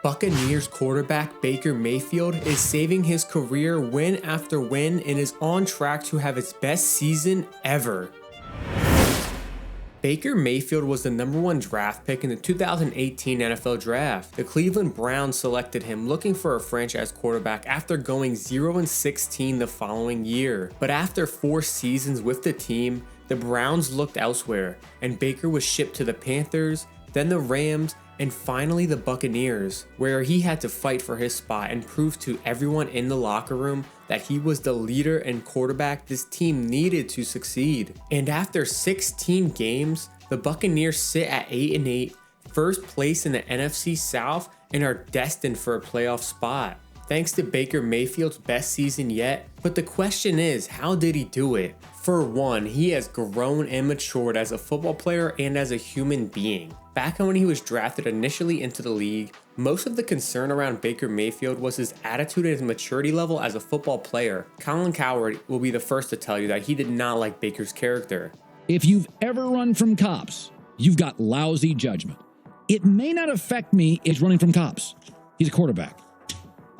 Buccaneers quarterback Baker Mayfield is saving his career win after win and is on track to have his best season ever. Baker Mayfield was the #1 draft pick in the 2018 NFL Draft. The Cleveland Browns selected him looking for a franchise quarterback after going 0-16 the following year. But after 4 seasons with the team, the Browns looked elsewhere, and Baker was shipped to the Panthers, then the Rams, and finally the Buccaneers, where he had to fight for his spot and prove to everyone in the locker room that he was the leader and quarterback this team needed to succeed. And after 16 games, the Buccaneers sit at 8-8, first place in the NFC South, and are destined for a playoff spot. Thanks to Baker Mayfield's best season yet, but the question is, how did he do it? For one, he has grown and matured as a football player and as a human being. Back when he was drafted initially into the league, most of the concern around Baker Mayfield was his attitude and his maturity level as a football player. Colin Cowherd will be the first to tell you that he did not like Baker's character. If you've ever run from cops, you've got lousy judgment. It may not affect me if he's running from cops. He's a quarterback.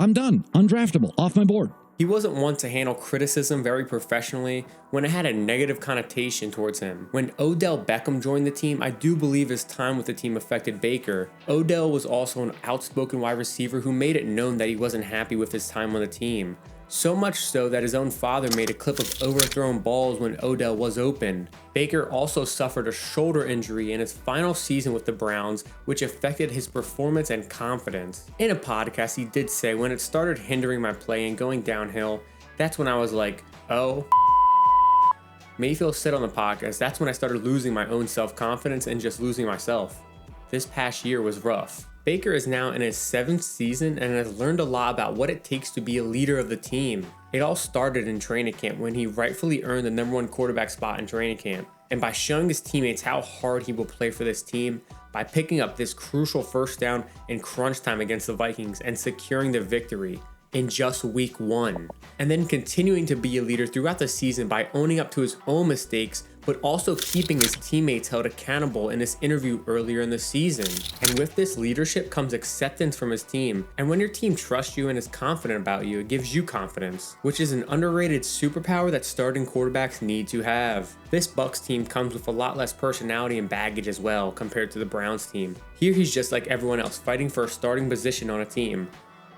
I'm done. Undraftable. Off my board. He wasn't one to handle criticism very professionally when it had a negative connotation towards him. When Odell Beckham joined the team, I do believe his time with the team affected Baker. Odell was also an outspoken wide receiver who made it known that he wasn't happy with his time on the team. So much so that his own father made a clip of overthrown balls when Odell was open. Baker also suffered a shoulder injury in his final season with the Browns, which affected his performance and confidence. In a podcast, he did say, when it started hindering my play and going downhill, that's when I was like, oh. Mayfield said on the podcast, that's when I started losing my own self-confidence and just losing myself. This past year was rough. Baker is now in his 7th season and has learned a lot about what it takes to be a leader of the team. It all started in training camp when he rightfully earned the #1 quarterback spot in training camp, and by showing his teammates how hard he will play for this team by picking up this crucial first down in crunch time against the Vikings and securing the victory in just week 1, and then continuing to be a leader throughout the season by owning up to his own mistakes, but also keeping his teammates held accountable in his interview earlier in the season. And with this leadership comes acceptance from his team, and when your team trusts you and is confident about you, it gives you confidence, which is an underrated superpower that starting quarterbacks need to have. This Bucs team comes with a lot less personality and baggage as well compared to the Browns team. Here he's just like everyone else, fighting for a starting position on a team.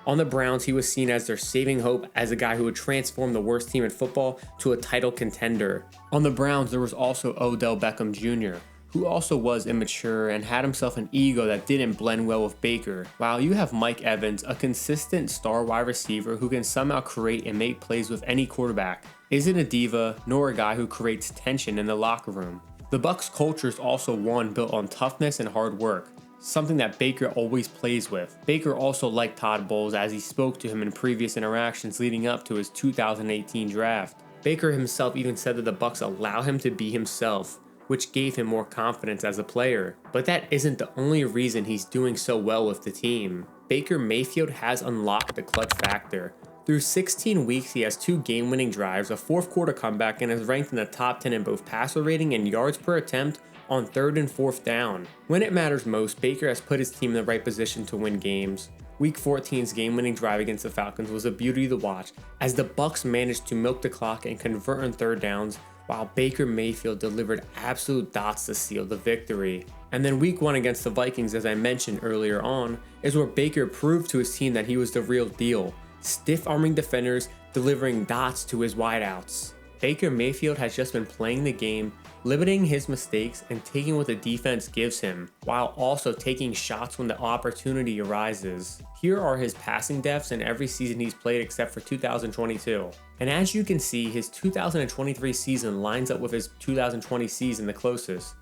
On the Browns, he was seen as their saving hope, as a guy who would transform the worst team in football to a title contender. On the Browns, there was also Odell Beckham Jr., who also was immature and had himself an ego that didn't blend well with Baker. While you have Mike Evans, a consistent star wide receiver who can somehow create and make plays with any quarterback, isn't a diva nor a guy who creates tension in the locker room. The Bucs culture is also one built on toughness and hard work, something that Baker always plays with. Baker also liked Todd Bowles as he spoke to him in previous interactions leading up to his 2018 draft. Baker himself even said that the Bucs allow him to be himself, which gave him more confidence as a player. But that isn't the only reason he's doing so well with the team. Baker Mayfield has unlocked the clutch factor. Through 16 weeks, he has 2 game-winning drives, a 4th quarter comeback, and is ranked in the top 10 in both passer rating and yards per attempt on 3rd and 4th down. When it matters most, Baker has put his team in the right position to win games. Week 14's game-winning drive against the Falcons was a beauty to watch, as the Bucs managed to milk the clock and convert on 3rd downs, while Baker Mayfield delivered absolute dots to seal the victory. And then week 1 against the Vikings, as I mentioned earlier on, is where Baker proved to his team that he was the real deal, stiff-arming defenders, delivering dots to his wideouts. Baker Mayfield has just been playing the game, limiting his mistakes and taking what the defense gives him, while also taking shots when the opportunity arises. Here are his passing depths in every season he's played except for 2022. And as you can see, his 2023 season lines up with his 2020 season the closest,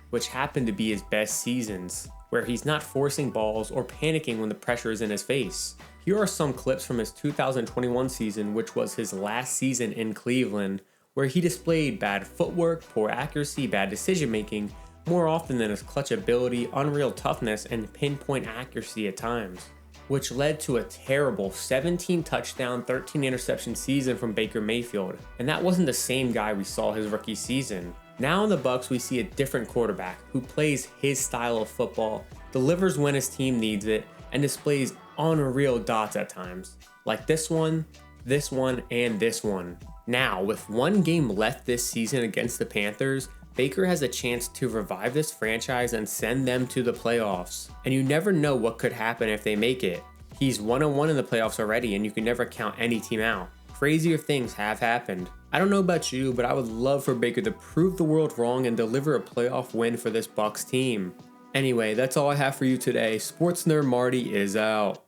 which happened to be his best seasons, where he's not forcing balls or panicking when the pressure is in his face. Here are some clips from his 2021 season, which was his last season in Cleveland, where he displayed bad footwork, poor accuracy, bad decision making, more often than his clutch ability, unreal toughness, and pinpoint accuracy at times, which led to a terrible 17 touchdown, 13 interception season from Baker Mayfield. And that wasn't the same guy we saw his rookie season. Now in the Bucs, we see a different quarterback who plays his style of football, delivers when his team needs it, and displays unreal dots at times, like this one, and this one. Now, with one game left this season against the Panthers, Baker has a chance to revive this franchise and send them to the playoffs. And you never know what could happen if they make it. He's 1-1 in the playoffs already, and you can never count any team out. Crazier things have happened. I don't know about you, but I would love for Baker to prove the world wrong and deliver a playoff win for this Bucs team. Anyway, that's all I have for you today. Sports Nerd Marty is out.